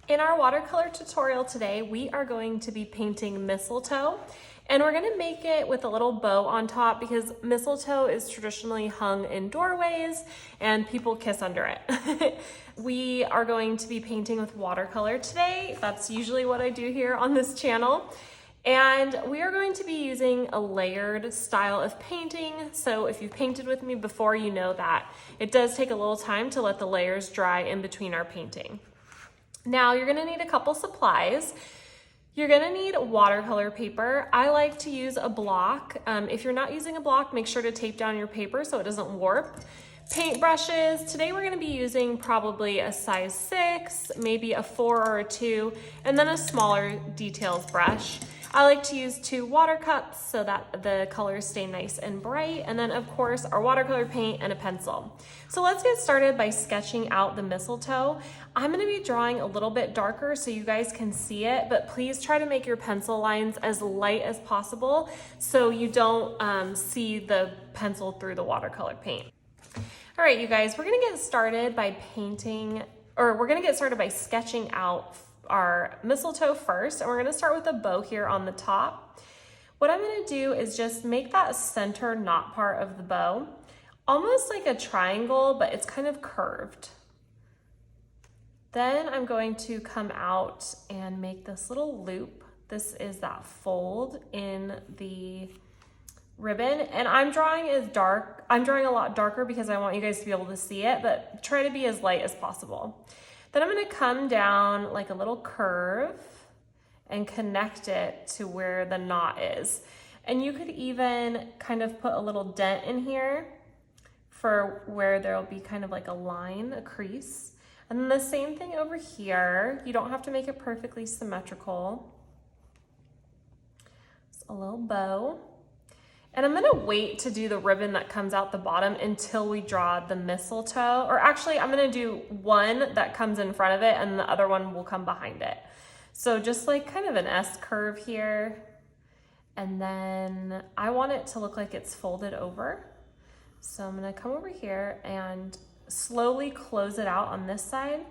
In our watercolor tutorial today, we are going to be painting mistletoe, and we're gonna make it with a little bow on top because mistletoe is traditionally hung in doorways and people kiss under it. We are going to be painting with watercolor today. That's usually what I do here on this channel. And we are going to be using a layered style of painting. So if you've painted with me before, you know that it does take a little time to let the layers dry in between our painting. Now you're gonna need a couple supplies. You're gonna need watercolor paper. I like to use a block. If you're not using a block, make sure to tape down your paper so it doesn't warp. Paint brushes. Today we're gonna be using probably a size 6, maybe a 4 or a 2, and then a smaller details brush. I like to use 2 water cups so that the colors stay nice and bright. And then of course our watercolor paint and a pencil. So let's get started by sketching out the mistletoe. I'm gonna be drawing a little bit darker so you guys can see it, but please try to make your pencil lines as light as possible so you don't see the pencil through the watercolor paint. All right, you guys, we're gonna get started by sketching out our mistletoe first, and we're gonna start with a bow here on the top. What I'm gonna do is just make that center knot part of the bow almost like a triangle, but it's kind of curved. Then I'm going to come out and make this little loop. This is that fold in the ribbon, and I'm drawing a lot darker because I want you guys to be able to see it, but try to be as light as possible. Then I'm gonna come down like a little curve and connect it to where the knot is. And you could even kind of put a little dent in here for where there'll be kind of like a line, a crease. And then the same thing over here. You don't have to make it perfectly symmetrical. Just a little bow. And I'm gonna wait to do the ribbon that comes out the bottom until we draw the mistletoe. Or actually, I'm gonna do one that comes in front of it and the other one will come behind it. So just like kind of an S curve here. And then I want it to look like it's folded over. So I'm gonna come over here and slowly close it out on this side.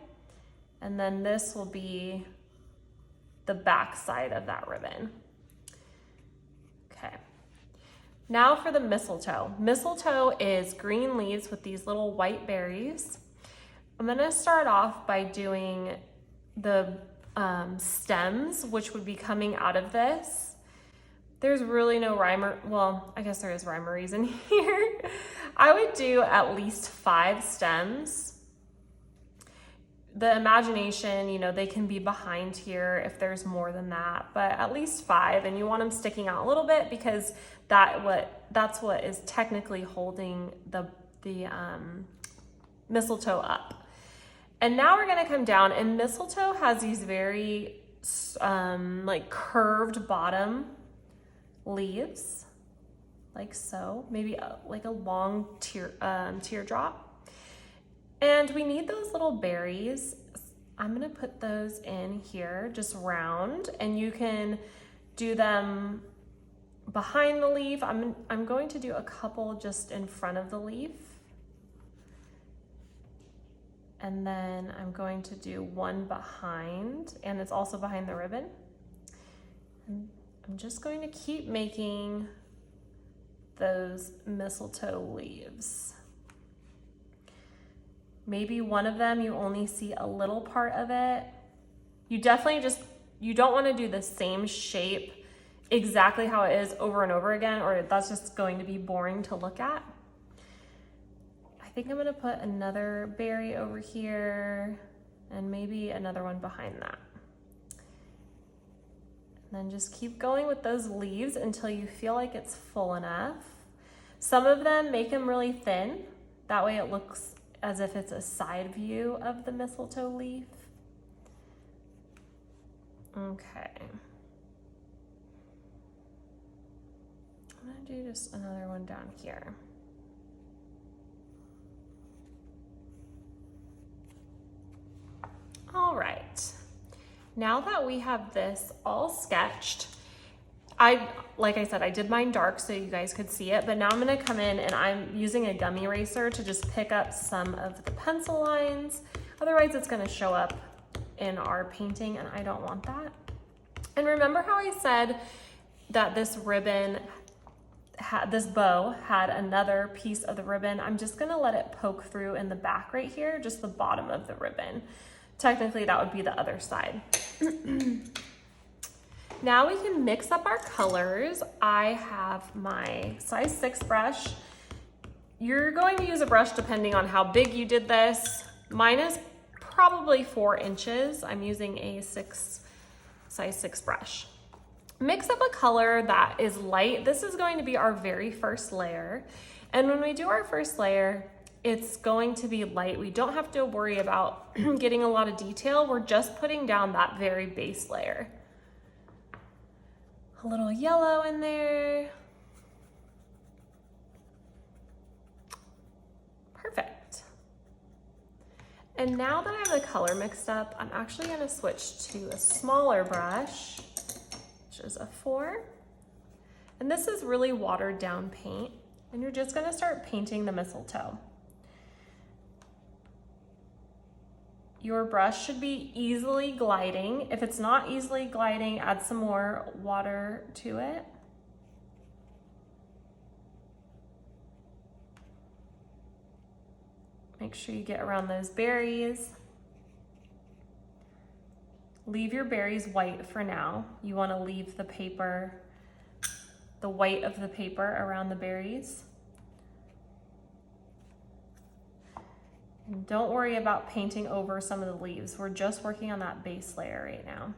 And then this will be the back side of that ribbon. Okay. Now for the mistletoe. Mistletoe is green leaves with these little white berries. I'm gonna start off by doing the stems, which would be coming out of this. There's really no rhyme or, well, I guess there is rhyme or reason here. I would do at least 5 stems. The imagination, you know, they can be behind here if there's more than that, but at least 5, and you want them sticking out a little bit because that's what is technically holding the mistletoe up. And now we're gonna come down, and mistletoe has these very like curved bottom leaves, like so, maybe like a long teardrop. And we need those little berries. I'm gonna put those in here, just round, and you can do them behind the leaf. I'm going to do a couple just in front of the leaf. And then I'm going to do one behind, and it's also behind the ribbon. And I'm just going to keep making those mistletoe leaves. Maybe one of them you only see a little part of it. You don't want to do the same shape exactly how it is over and over again, or that's just going to be boring to look at. I think I'm going to put another berry over here and maybe another one behind that. And then just keep going with those leaves until you feel like it's full enough. Some of them, make them really thin. That way it looks as if it's a side view of the mistletoe leaf. Okay. I'm gonna do just another one down here. All right. Now that we have this all sketched, like I said, I did mine dark so you guys could see it, but now I'm gonna come in and I'm using a gummy eraser to just pick up some of the pencil lines. Otherwise it's gonna show up in our painting, and I don't want that. And remember how I said that this ribbon, this bow had another piece of the ribbon? I'm just gonna let it poke through in the back right here, just the bottom of the ribbon. Technically, that would be the other side. Now we can mix up our colors. I have my size 6 brush. You're going to use a brush depending on how big you did this. Mine is probably 4 inches. I'm using a size 6 brush. Mix up a color that is light. This is going to be our very first layer. And when we do our first layer, it's going to be light. We don't have to worry about getting a lot of detail. We're just putting down that very base layer. A little yellow in there. Perfect. And now that I have the color mixed up, I'm actually gonna switch to a smaller brush, which is a 4. And this is really watered down paint. And you're just gonna start painting the mistletoe. Your brush should be easily gliding. If it's not easily gliding, add some more water to it. Make sure you get around those berries. Leave your berries white for now. You want to leave the paper, the white of the paper around the berries. And don't worry about painting over some of the leaves. We're just working on that base layer right now.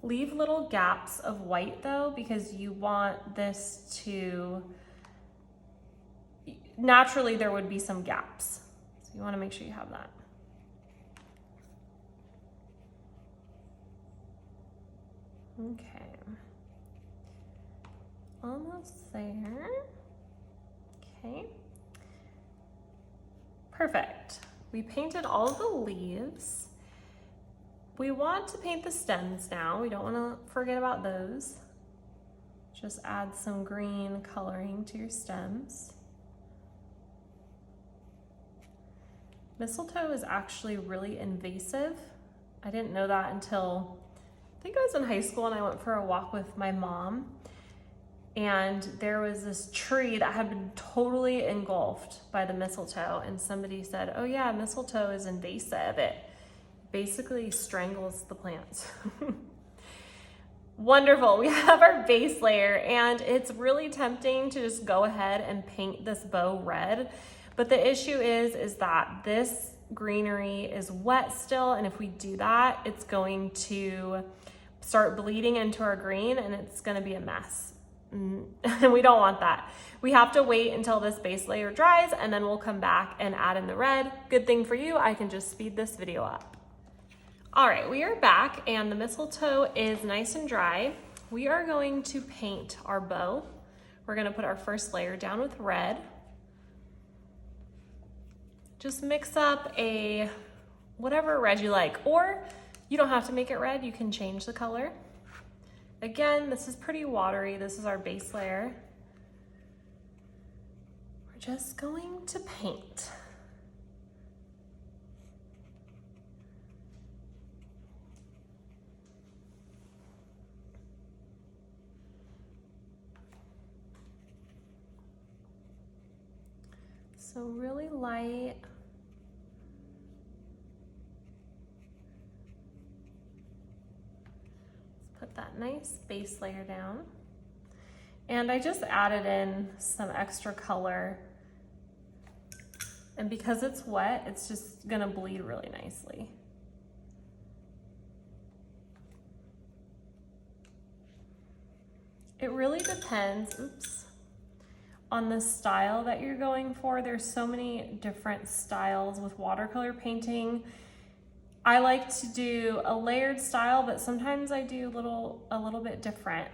Leave little gaps of white though, because you want this to, naturally there would be some gaps. So you want to make sure you have that. Okay. Almost there. Okay. Perfect. We painted all of the leaves. We want to paint the stems now. We don't want to forget about those. Just add some green coloring to your stems. Mistletoe is actually really invasive. I didn't know that until I think I was in high school and I went for a walk with my mom. And there was this tree that had been totally engulfed by the mistletoe, and somebody said, oh yeah, mistletoe is invasive. It basically strangles the plants. Wonderful, we have our base layer, and it's really tempting to just go ahead and paint this bow red. But the issue is that this greenery is wet still, and if we do that, it's going to start bleeding into our green and it's gonna be a mess. And we don't want that. We have to wait until this base layer dries, and then we'll come back and add in the red. Good thing for you, I can just speed this video up. All right, we are back and the mistletoe is nice and dry. We are going to paint our bow. We're gonna put our first layer down with red. Just mix up a whatever red you like, or you don't have to make it red, you can change the color. Again, this is pretty watery. This is our base layer. We're just going to paint. So really light. Put that nice base layer down. And I just added in some extra color. And because it's wet, it's just gonna bleed really nicely. It really depends, on the style that you're going for. There's so many different styles with watercolor painting. I like to do a layered style, but sometimes I do a little bit different.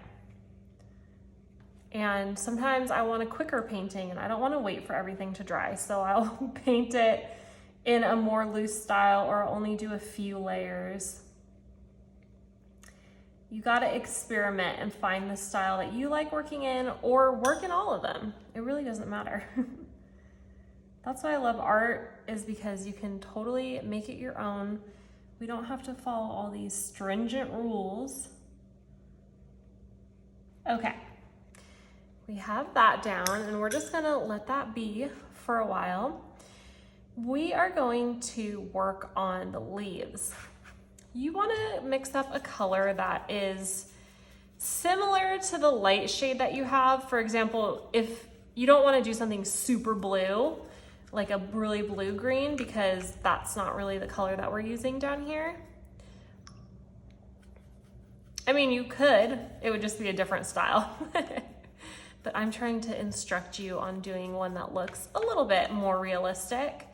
And sometimes I want a quicker painting and I don't want to wait for everything to dry. So I'll paint it in a more loose style or only do a few layers. You got to experiment and find the style that you like working in, or work in all of them. It really doesn't matter. That's why I love art, is because you can totally make it your own. We don't have to follow all these stringent rules. Okay, we have that down and we're just gonna let that be for a while. We are going to work on the leaves. You wanna mix up a color that is similar to the light shade that you have. For example, if you don't wanna do something super blue, like a really blue-green, because that's not really the color that we're using down here. I mean, you could, it would just be a different style. But I'm trying to instruct you on doing one that looks a little bit more realistic.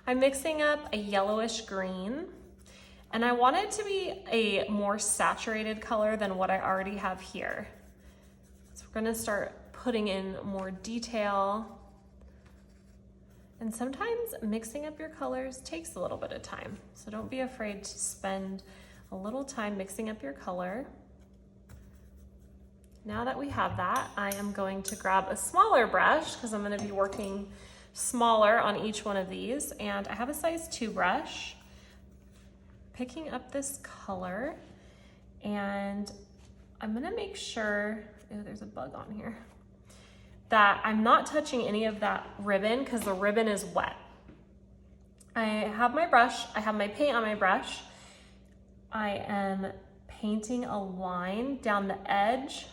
I'm mixing up a yellowish green, and I want it to be a more saturated color than what I already have here. So we're gonna start putting in more detail. And sometimes mixing up your colors takes a little bit of time. So don't be afraid to spend a little time mixing up your color. Now that we have that, I am going to grab a smaller brush because I'm going to be working smaller on each one of these. And I have a size 2 brush, picking up this color, and I'm going to make sure, oh, there's a bug on here, that I'm not touching any of that ribbon because the ribbon is wet. I have my brush, I have my paint on my brush. I am painting a line down the edge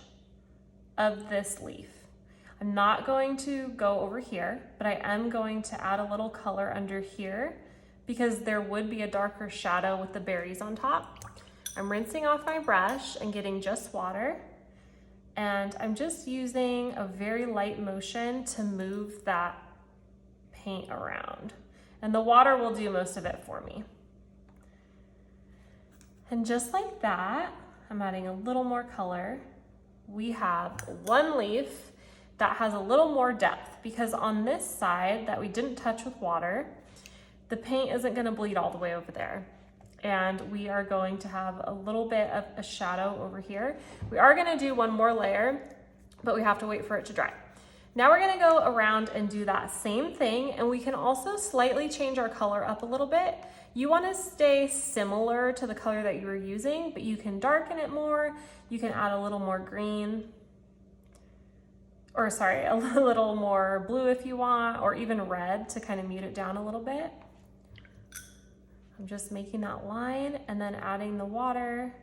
of this leaf. I'm not going to go over here, but I am going to add a little color under here because there would be a darker shadow with the berries on top. I'm rinsing off my brush and getting just water, and I'm just using a very light motion to move that paint around. And the water will do most of it for me. And just like that, I'm adding a little more color. We have one leaf that has a little more depth because on this side that we didn't touch with water, the paint isn't gonna bleed all the way over there. And we are going to have a little bit of a shadow over here. We are gonna do one more layer, but we have to wait for it to dry. Now we're gonna go around and do that same thing, and we can also slightly change our color up a little bit. You wanna stay similar to the color that you were using, but you can darken it more. You can add a little more green, or sorry, a little more blue if you want, or even red to kind of mute it down a little bit. I'm just making that line and then adding the water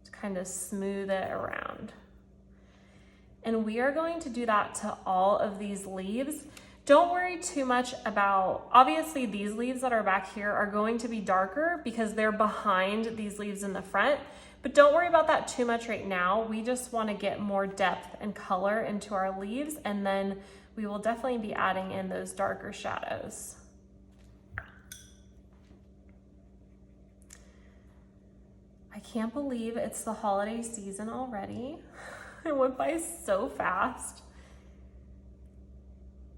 to kind of smooth it around. And we are going to do that to all of these leaves. Don't worry too much about, obviously these leaves that are back here are going to be darker because they're behind these leaves in the front, but don't worry about that too much right now. We just want to get more depth and color into our leaves, and then we will definitely be adding in those darker shadows. I can't believe it's the holiday season already. It went by so fast.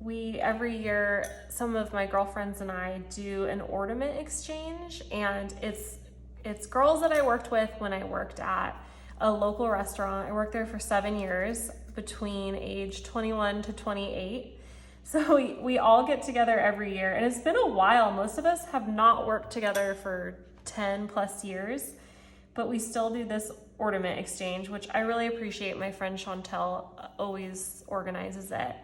Every year, some of my girlfriends and I do an ornament exchange, and it's girls that I worked with when I worked at a local restaurant. I worked there for 7 years, between age 21 to 28. So we all get together every year, and it's been a while. Most of us have not worked together for 10 plus years, but we still do this ornament exchange, which I really appreciate. My friend Chantel always organizes it.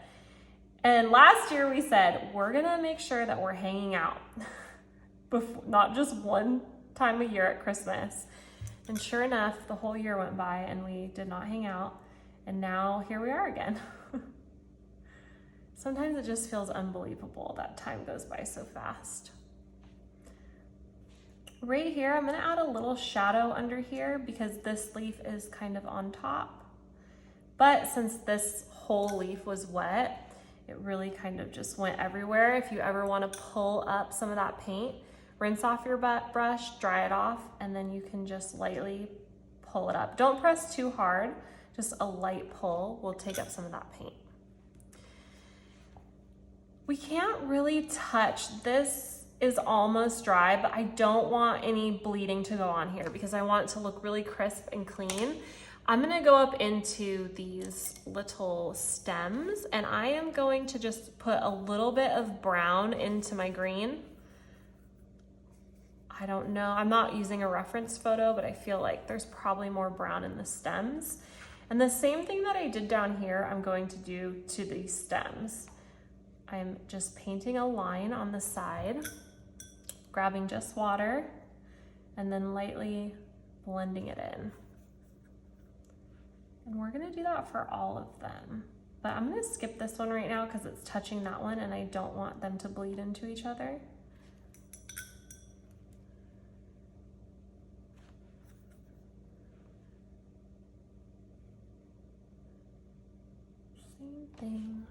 And last year we said, we're gonna make sure that we're hanging out, not just one time a year at Christmas. And sure enough, the whole year went by and we did not hang out. And now here we are again. Sometimes it just feels unbelievable that time goes by so fast. Right here, I'm gonna add a little shadow under here because this leaf is kind of on top. But since this whole leaf was wet, it really kind of just went everywhere. If you ever wanna pull up some of that paint, rinse off your brush, dry it off, and then you can just lightly pull it up. Don't press too hard, just a light pull will take up some of that paint. We can't really touch this. Is almost dry, but I don't want any bleeding to go on here because I want it to look really crisp and clean. I'm gonna go up into these little stems and I am going to just put a little bit of brown into my green. I don't know, I'm not using a reference photo, but I feel like there's probably more brown in the stems. And the same thing that I did down here, I'm going to do to these stems. I'm just painting a line on the side, grabbing just water, and then lightly blending it in. And we're gonna do that for all of them. But I'm gonna skip this one right now because it's touching that one and I don't want them to bleed into each other. Same thing.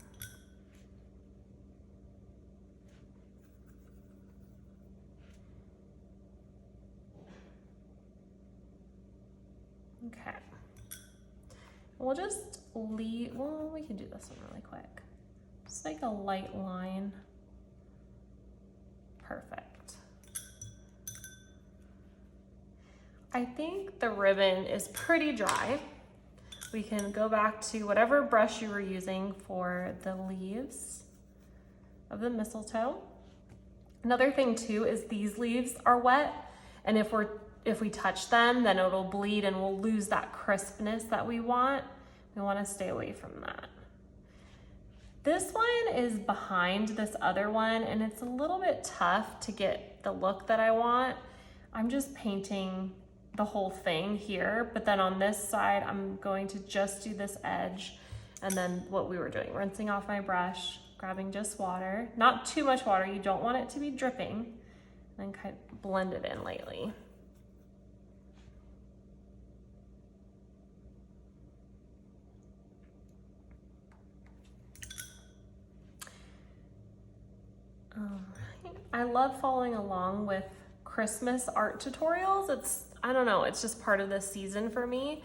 Okay. We'll just leave, well, we can do this one really quick. Just like a light line. Perfect. I think the ribbon is pretty dry. We can go back to whatever brush you were using for the leaves of the mistletoe. Another thing too is these leaves are wet, and if we touch them, then it'll bleed and we'll lose that crispness that we want. We want to stay away from that. This one is behind this other one and it's a little bit tough to get the look that I want. I'm just painting the whole thing here, but then on this side, I'm going to just do this edge and then what we were doing, rinsing off my brush, grabbing just water, not too much water. You don't want it to be dripping, and then kind of blend it in lightly. Alright, I love following along with Christmas art tutorials. I don't know, it's just part of the season for me,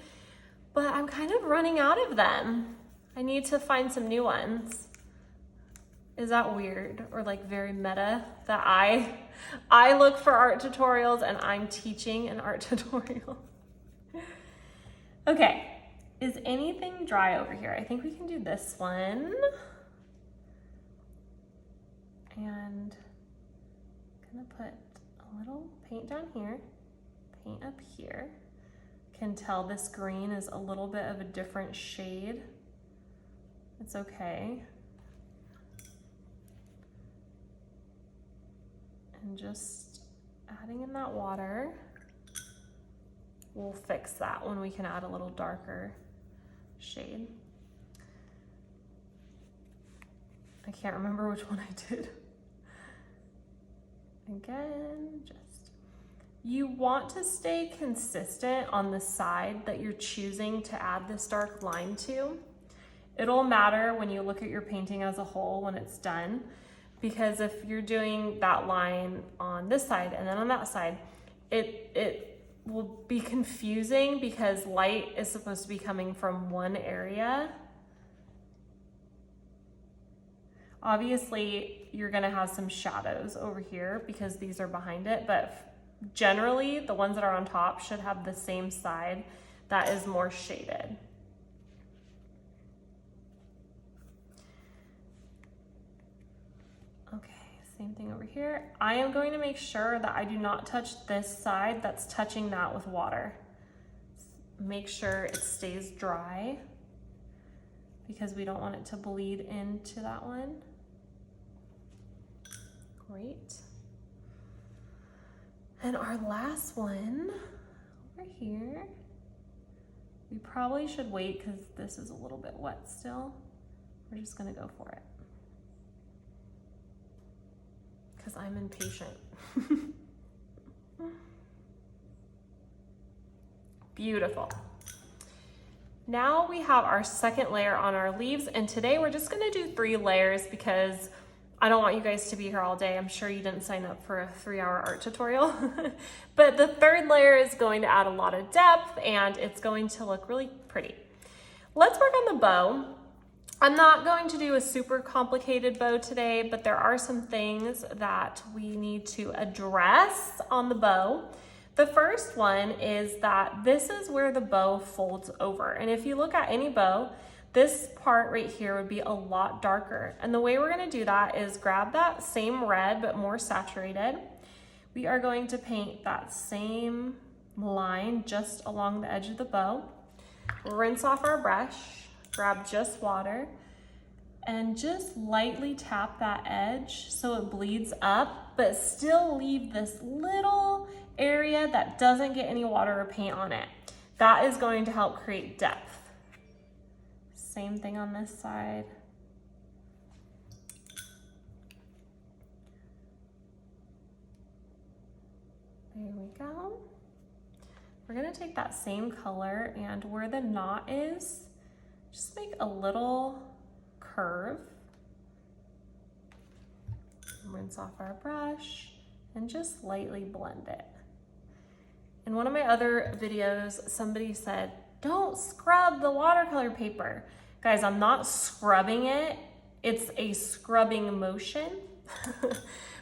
but I'm kind of running out of them. I need to find some new ones. Is that weird or like very meta that I look for art tutorials and I'm teaching an art tutorial? Okay, is anything dry over here? I think we can do this one. And I'm gonna put a little paint down here, paint up here. Can tell this green is a little bit of a different shade. It's okay. And just adding in that water. We'll fix that when we can add a little darker shade. I can't remember which one I did. Again, you want to stay consistent on the side that you're choosing to add this dark line to. It'll matter when you look at your painting as a whole when it's done, because if you're doing that line on this side and then on that side, it will be confusing because light is supposed to be coming from one area. Obviously, you're gonna have some shadows over here because these are behind it, but generally the ones that are on top should have the same side that is more shaded. Okay, same thing over here. I am going to make sure that I do not touch this side that's touching that with water. Make sure it stays dry because we don't want it to bleed into that one. Great. And our last one over here, we probably should wait because this is a little bit wet still. We're just gonna go for it because I'm impatient. Beautiful. Now we have our second layer on our leaves, and today we're just gonna do 3 layers because I don't want you guys to be here all day. I'm sure you didn't sign up for a 3-hour art tutorial. But the third layer is going to add a lot of depth and it's going to look really pretty. Let's work on the bow. I'm not going to do a super complicated bow today, but there are some things that we need to address on the bow. The first one is that this is where the bow folds over. And if you look at any bow, this part right here would be a lot darker. And the way we're gonna do that is grab that same red, but more saturated. We are going to paint that same line just along the edge of the bow. Rinse off our brush, grab just water, and just lightly tap that edge so it bleeds up, but still leave this little area that doesn't get any water or paint on it. That is going to help create depth. Same thing on this side. There we go. We're gonna take that same color and where the knot is, just make a little curve. Rinse off our brush and just lightly blend it. In one of my other videos, somebody said, don't scrub the watercolor paper. Guys, I'm not scrubbing it. It's a scrubbing motion,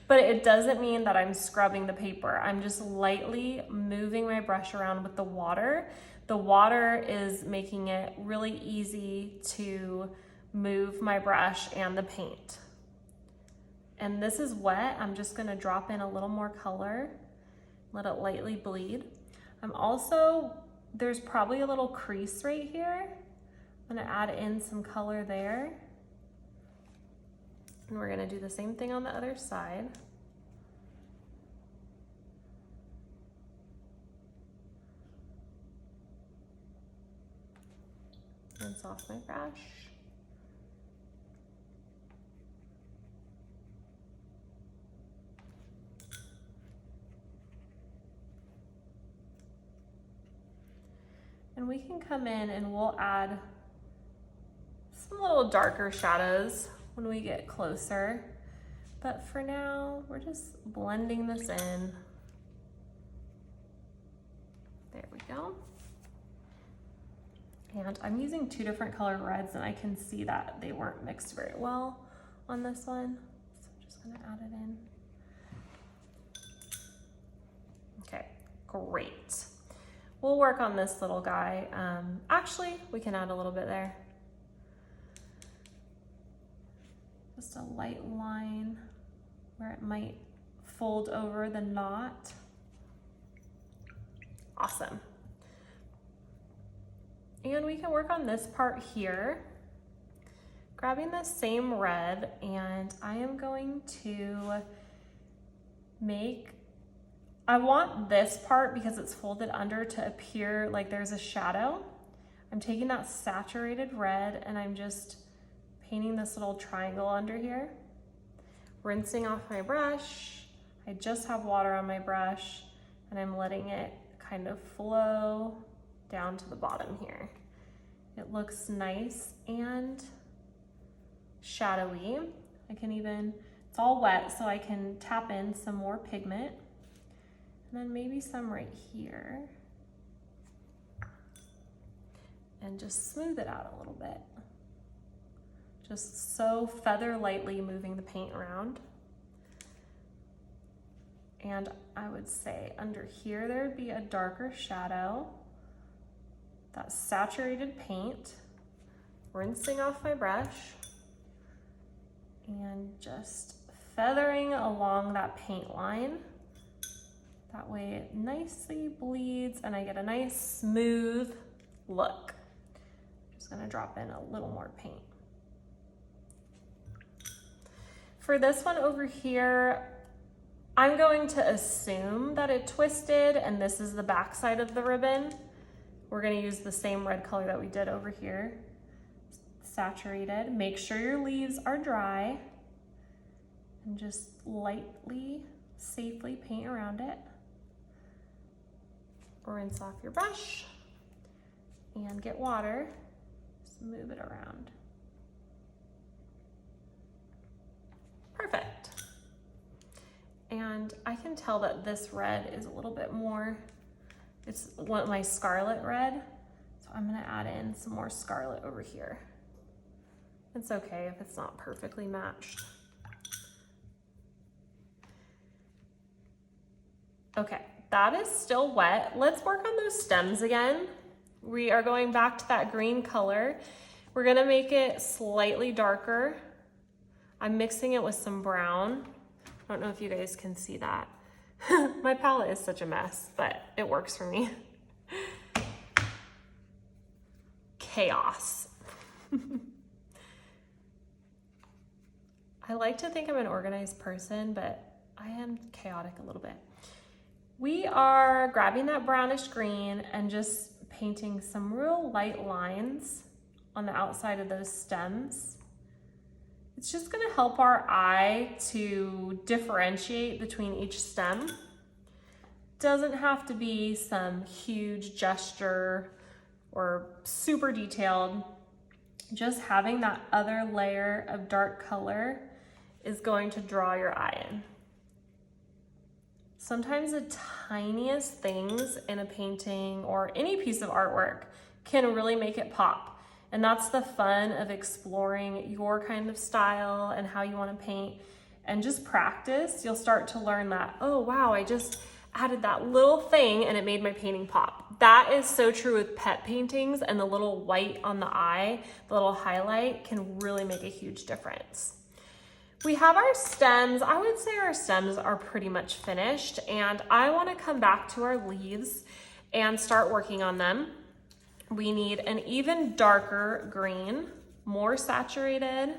but it doesn't mean that I'm scrubbing the paper. I'm just lightly moving my brush around with the water. The water is making it really easy to move my brush and the paint. And this is wet. I'm just gonna drop in a little more color, let it lightly bleed. There's probably a little crease right here. I'm gonna add in some color there. And we're gonna do the same thing on the other side. Rinse off my brush. And we can come in and we'll add some little darker shadows when we get closer. But for now, we're just blending this in. There we go. And I'm using two different colored reds and I can see that they weren't mixed very well on this one. So I'm just gonna add it in. Okay, great. We'll work on this little guy. Actually, we can add a little bit there. Just a light line where it might fold over the knot. Awesome. And we can work on this part here. Grabbing the same red, and I am going to I want this part, because it's folded under, to appear like there's a shadow. I'm taking that saturated red and I'm just painting this little triangle under here. Rinsing off my brush. I just have water on my brush and I'm letting it kind of flow down to the bottom here. It looks nice and shadowy. It's all wet, so I can tap in some more pigment. And then maybe some right here. And just smooth it out a little bit. Just so feather lightly moving the paint around. And I would say under here, there would be a darker shadow. That saturated paint. Rinsing off my brush. And just feathering along that paint line. That way it nicely bleeds and I get a nice smooth look. Just gonna drop in a little more paint. For this one over here, I'm going to assume that it twisted and this is the back side of the ribbon. We're gonna use the same red color that we did over here. Saturated. Make sure your leaves are dry and just lightly, safely paint around it. Rinse off your brush and get water. Just move it around. Perfect. And I can tell that this red is a little bit more, it's my scarlet red. So I'm gonna add in some more scarlet over here. It's okay if it's not perfectly matched. Okay, that is still wet. Let's work on those stems again. We are going back to that green color. We're gonna make it slightly darker. I'm mixing it with some brown. I don't know if you guys can see that. My palette is such a mess, but it works for me. Chaos. I like to think I'm an organized person, but I am chaotic a little bit. We are grabbing that brownish green and just painting some real light lines on the outside of those stems. It's just gonna help our eye to differentiate between each stem. Doesn't have to be some huge gesture or super detailed. Just having that other layer of dark color is going to draw your eye in. Sometimes the tiniest things in a painting or any piece of artwork can really make it pop. And that's the fun of exploring your kind of style and how you want to paint. And just practice, you'll start to learn that, oh wow, I just added that little thing and it made my painting pop. That is so true with pet paintings, and the little white on the eye, the little highlight, can really make a huge difference. We have our stems. I would say our stems are pretty much finished, and I want to come back to our leaves and start working on them. We need an even darker green, more saturated.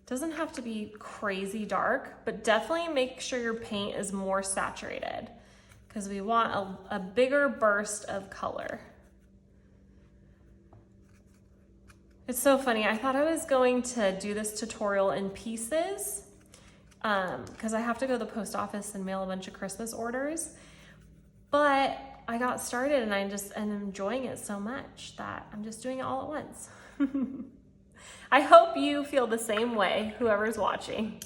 Doesn't have to be crazy dark, but definitely make sure your paint is more saturated because we want a bigger burst of color. It's so funny. I thought I was going to do this tutorial in pieces because I have to go to the post office and mail a bunch of Christmas orders. But I got started and I'm enjoying it so much that I'm just doing it all at once. I hope you feel the same way, whoever's watching.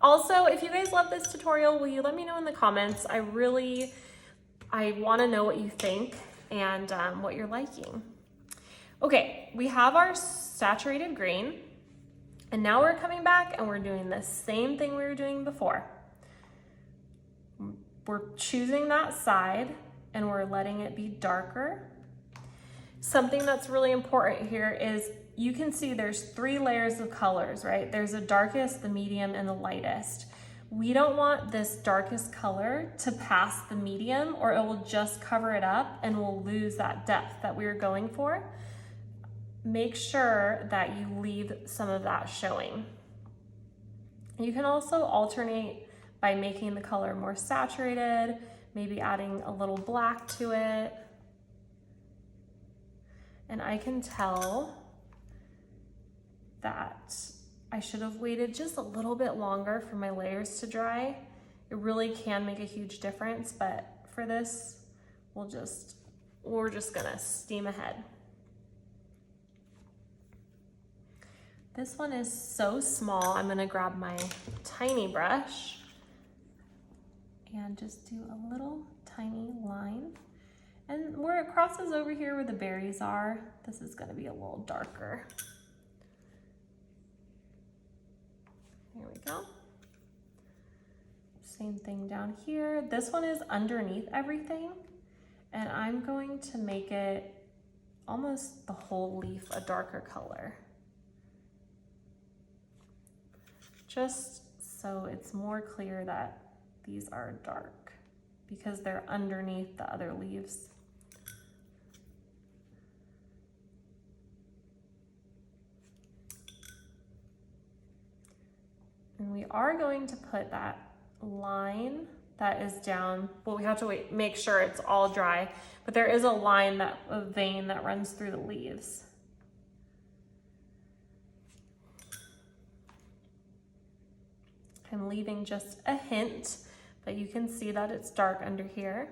Also, if you guys love this tutorial, will you let me know in the comments? I want to know what you think and what you're liking. Okay, we have our saturated green, and now we're coming back and we're doing the same thing we were doing before. We're choosing that side and we're letting it be darker. Something that's really important here is you can see there's 3 layers of colors, right? There's the darkest, the medium, and the lightest. We don't want this darkest color to pass the medium, or it will just cover it up and we'll lose that depth that we were going for. Make sure that you leave some of that showing. You can also alternate by making the color more saturated, maybe adding a little black to it. And I can tell that I should have waited just a little bit longer for my layers to dry. It really can make a huge difference, but for this, we're just gonna steam ahead. This one is so small, I'm gonna grab my tiny brush and just do a little tiny line. And where it crosses over here where the berries are, this is gonna be a little darker. Here we go. Same thing down here. This one is underneath everything, and I'm going to make it almost the whole leaf a darker color. Just so it's more clear that these are dark because they're underneath the other leaves. And we are going to put that line that is down, well, we have to make sure it's all dry, but there is a vein that runs through the leaves. I'm leaving just a hint, but you can see that it's dark under here.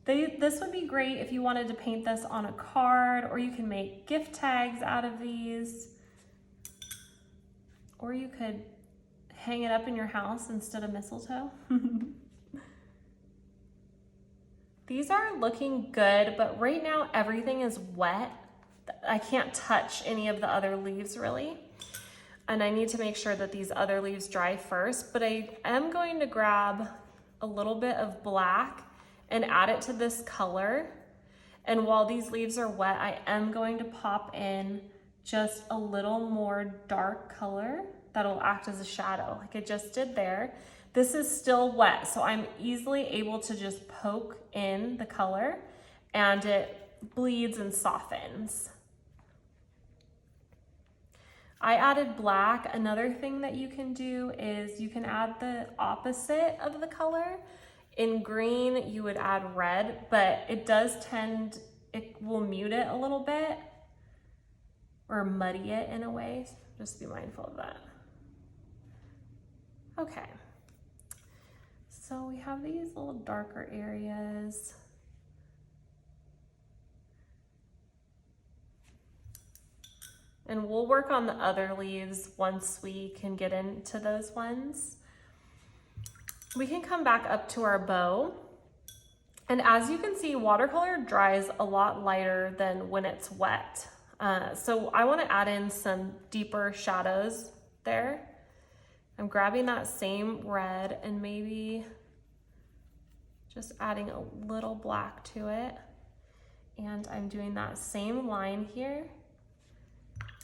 This would be great if you wanted to paint this on a card, or you can make gift tags out of these, or you could hang it up in your house instead of mistletoe. These are looking good, but right now everything is wet. I can't touch any of the other leaves really. And I need to make sure that these other leaves dry first, but I am going to grab a little bit of black and add it to this color. And while these leaves are wet, I am going to pop in just a little more dark color that'll act as a shadow, like I just did there. This is still wet, so I'm easily able to just poke in the color and it bleeds and softens. I added black. Another thing that you can do is you can add the opposite of the color. In green, you would add red, but it will mute it a little bit or muddy it in a way. Just be mindful of that. Okay. So we have these little darker areas. And we'll work on the other leaves once we can get into those ones. We can come back up to our bow. And as you can see, watercolor dries a lot lighter than when it's wet. So I want to add in some deeper shadows there. I'm grabbing that same red and maybe just adding a little black to it. And I'm doing that same line here,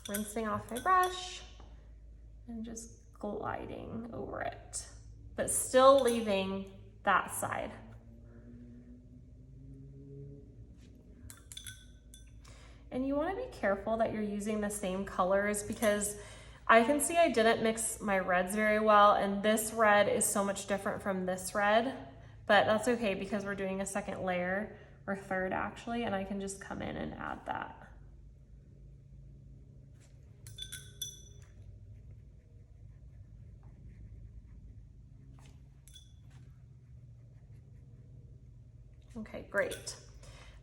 rinsing off my brush and just gliding over it, but still leaving that side. And you want to be careful that you're using the same colors, because I can see I didn't mix my reds very well, and this red is so much different from this red, but that's okay because we're doing a second layer, or third actually, and I can just come in and add that. Okay, great.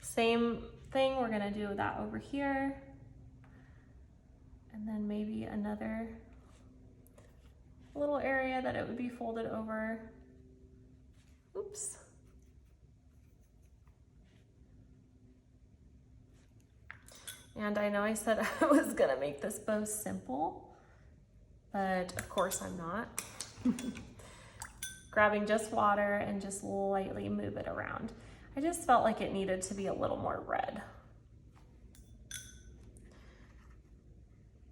Same thing, we're gonna do that over here. And then maybe another little area that it would be folded over. Oops. And I know I said I was gonna make this bow simple, but of course I'm not. Grabbing just water and just lightly move it around. I just felt like it needed to be a little more red.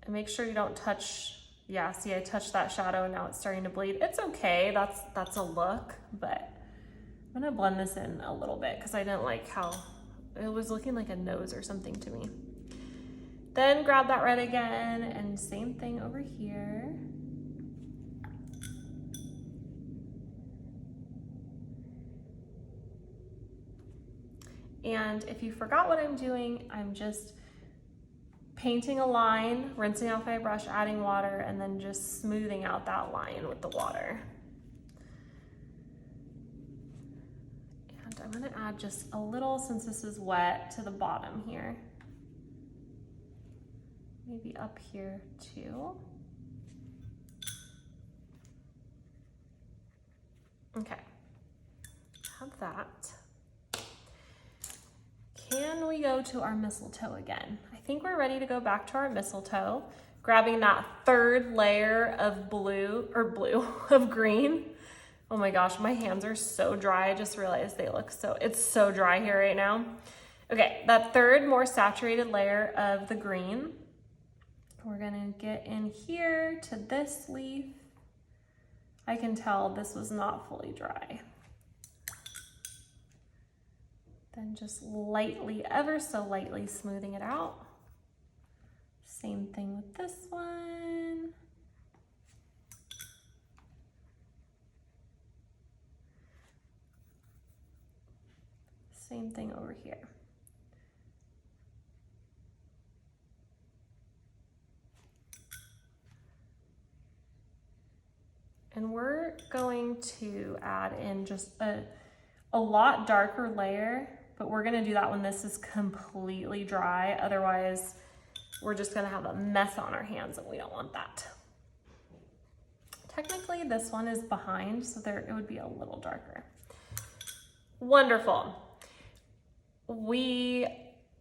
And make sure you don't touch, yeah, see I touched that shadow and now it's starting to bleed. It's okay, that's a look, but I'm gonna blend this in a little bit because I didn't like how it was looking like a nose or something to me. Then grab that red again and same thing over here. And if you forgot what I'm doing, I'm just painting a line, rinsing off my brush, adding water, and then just smoothing out that line with the water. And I'm gonna add just a little, since this is wet, to the bottom here. Maybe up here too. Okay, have that. Can we go to our mistletoe again? I think we're ready to go back to our mistletoe, grabbing that third layer of of green. Oh my gosh, my hands are so dry. I just realized it's so dry here right now. Okay, that third more saturated layer of the green. We're gonna get in here to this leaf. I can tell this was not fully dry. Then just lightly, ever so lightly smoothing it out. Same thing with this one. Same thing over here. And we're going to add in just a lot darker layer, but we're gonna do that when this is completely dry. Otherwise, we're just gonna have a mess on our hands and we don't want that. Technically, this one is behind, so it would be a little darker. Wonderful. We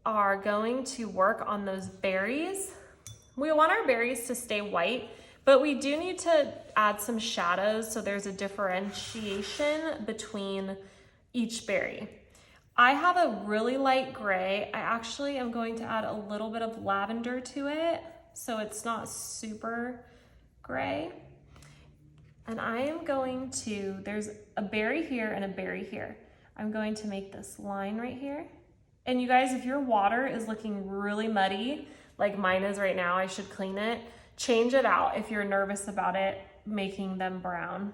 are going to work on those berries. We want our berries to stay white, but we do need to add some shadows so there's a differentiation between each berry. I have a really light gray. I actually am going to add a little bit of lavender to it so it's not super gray. And I am going to, there's a berry here and a berry here. I'm going to make this line right here. And you guys, if your water is looking really muddy, like mine is right now, I should clean it. Change it out if you're nervous about it making them brown.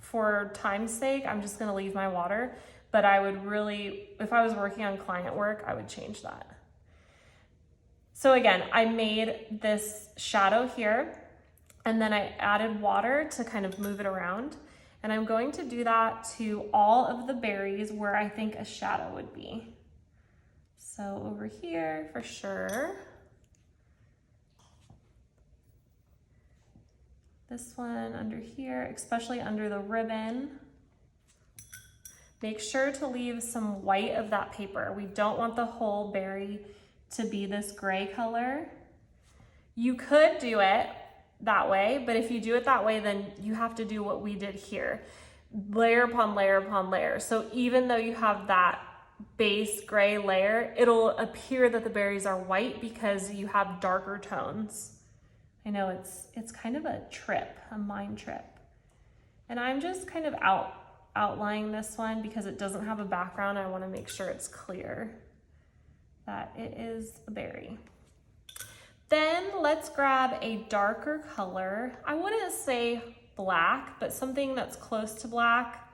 For time's sake, I'm just gonna leave my water, but I would really, if I was working on client work, I would change that. So again, I made this shadow here, and then I added water to kind of move it around. And I'm going to do that to all of the berries where I think a shadow would be. So over here for sure. This one under here, especially under the ribbon. Make sure to leave some white of that paper. We don't want the whole berry to be this gray color. You could do it that way, but if you do it that way, then you have to do what we did here. Layer upon layer upon layer. So even though you have that base gray layer, it'll appear that the berries are white because you have darker tones. I know it's kind of a trip, a mind trip. And I'm just kind of outlining this one because it doesn't have a background. I want to make sure it's clear that it is a berry. Then let's grab a darker color. I wouldn't say black, but something that's close to black.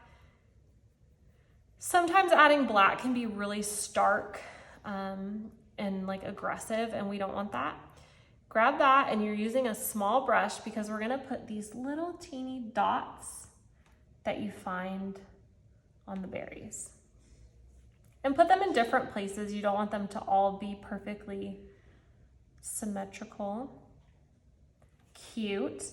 Sometimes adding black can be really stark and like aggressive, and we don't want that. Grab that, and you're using a small brush because we're gonna put these little teeny dots that you find on the berries. And put them in different places. You don't want them to all be perfectly symmetrical. Cute.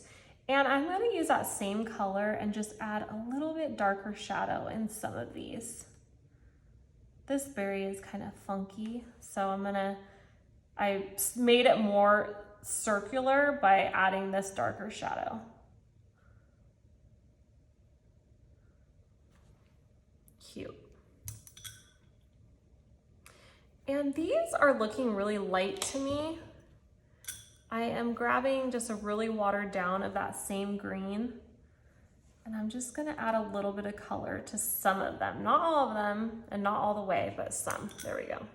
And I'm gonna use that same color and just add a little bit darker shadow in some of these. This berry is kind of funky, so I made it more circular by adding this darker shadow. Cute. And these are looking really light to me. I am grabbing just a really watered down of that same green, and I'm just gonna add a little bit of color to some of them. Not all of them, and not all the way, but some. There we go.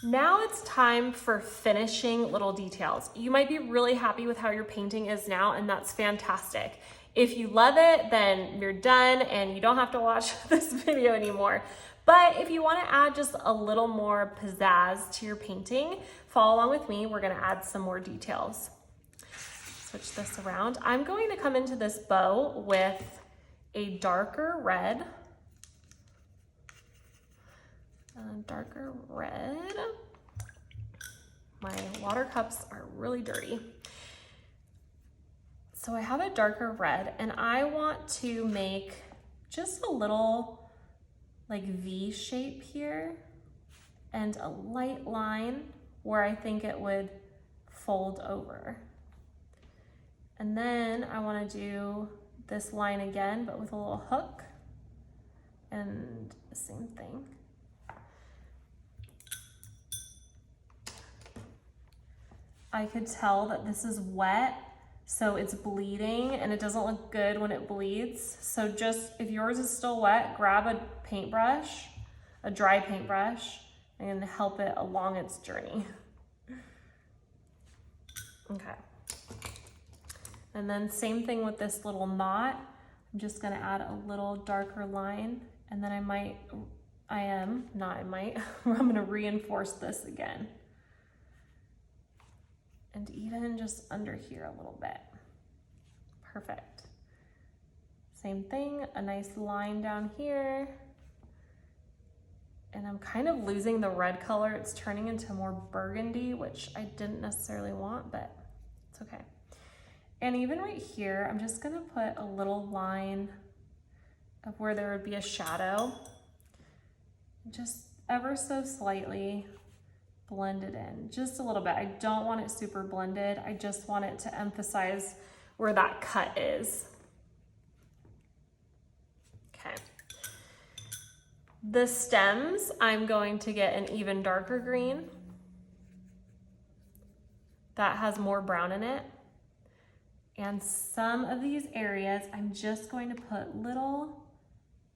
Now it's time for finishing little details. You might be really happy with how your painting is now, and that's fantastic. If you love it, then you're done and you don't have to watch this video anymore. But if you want to add just a little more pizzazz to your painting, follow along with me. We're going to add some more details. Switch this around. I'm going to come into this bow with a darker red. Darker red. My water cups are really dirty. So I have a darker red, and I want to make just a little like V shape here and a light line where I think it would fold over. And then I want to do this line again, but with a little hook, and the same thing. I could tell that this is wet, so it's bleeding, and it doesn't look good when it bleeds. So just, if yours is still wet, grab a paintbrush, a dry paintbrush, and help it along its journey. Okay. And then same thing with this little knot. I'm just gonna add a little darker line, and then I'm gonna reinforce this again. And even just under here a little bit. Perfect. Same thing, a nice line down here. And I'm kind of losing the red color. It's turning into more burgundy, which I didn't necessarily want, but it's okay. And even right here, I'm just gonna put a little line of where there would be a shadow. Just ever so slightly blend it in just a little bit. I don't want it super blended. I just want it to emphasize where that cut is. Okay. The stems, I'm going to get an even darker green that has more brown in it. And some of these areas, I'm just going to put little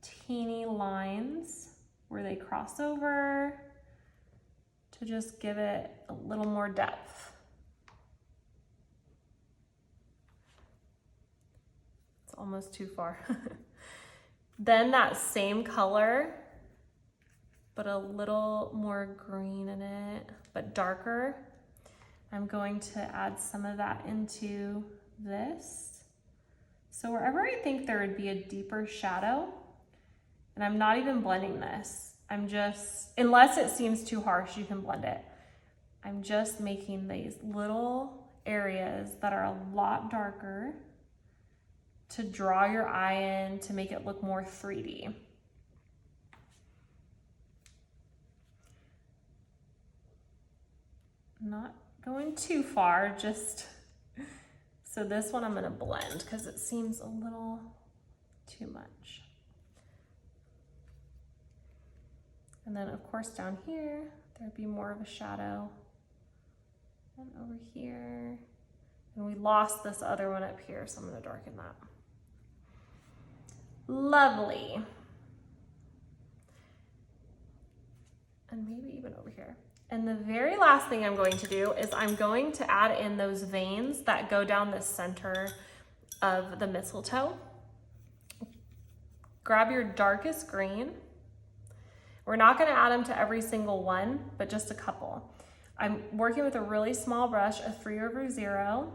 teeny lines where they cross over to just give it a little more depth. It's almost too far. Then that same color, but a little more green in it, but darker. I'm going to add some of that into this. So wherever I think there would be a deeper shadow, and I'm not even blending this, I'm just, unless it seems too harsh, you can blend it. I'm just making these little areas that are a lot darker to draw your eye in, to make it look more 3D. Not going too far, just, so this one I'm gonna blend because it seems a little too much. And then of course down here, there'd be more of a shadow. And over here, and we lost this other one up here, so I'm gonna darken that. Lovely. And maybe even over here. And the very last thing I'm going to do is I'm going to add in those veins that go down the center of the mistletoe. Grab your darkest green. We're not gonna add them to every single one, but just a couple. I'm working with a really small brush, a 3/0,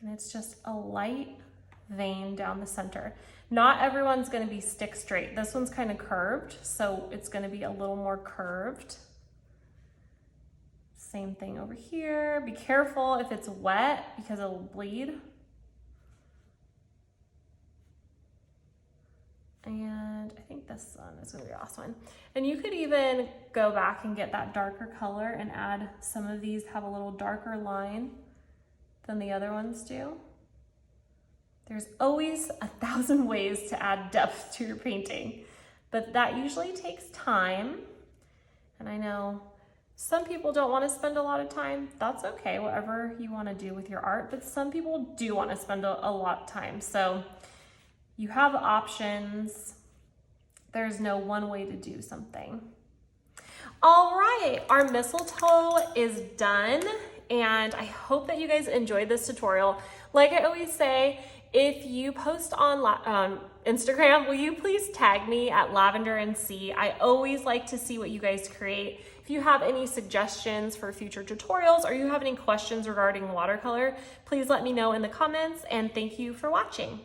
and it's just a light vein down the center. Not everyone's gonna be stick straight. This one's kind of curved, so it's gonna be a little more curved. Same thing over here. Be careful if it's wet because it'll bleed. And I think this one is gonna be the last one. And you could even go back and get that darker color and add some of these have a little darker line than the other ones do. There's always 1,000 ways to add depth to your painting, but that usually takes time. And I know some people don't want to spend a lot of time. That's okay, whatever you want to do with your art, but some people do want to spend a lot of time. So you have options. There's no one way to do something. All right, our mistletoe is done, and I hope that you guys enjoyed this tutorial. Like I always say, if you post on Instagram, will you please tag me at Lavender and C? I always like to see what you guys create. If you have any suggestions for future tutorials or you have any questions regarding watercolor, please let me know in the comments, and thank you for watching.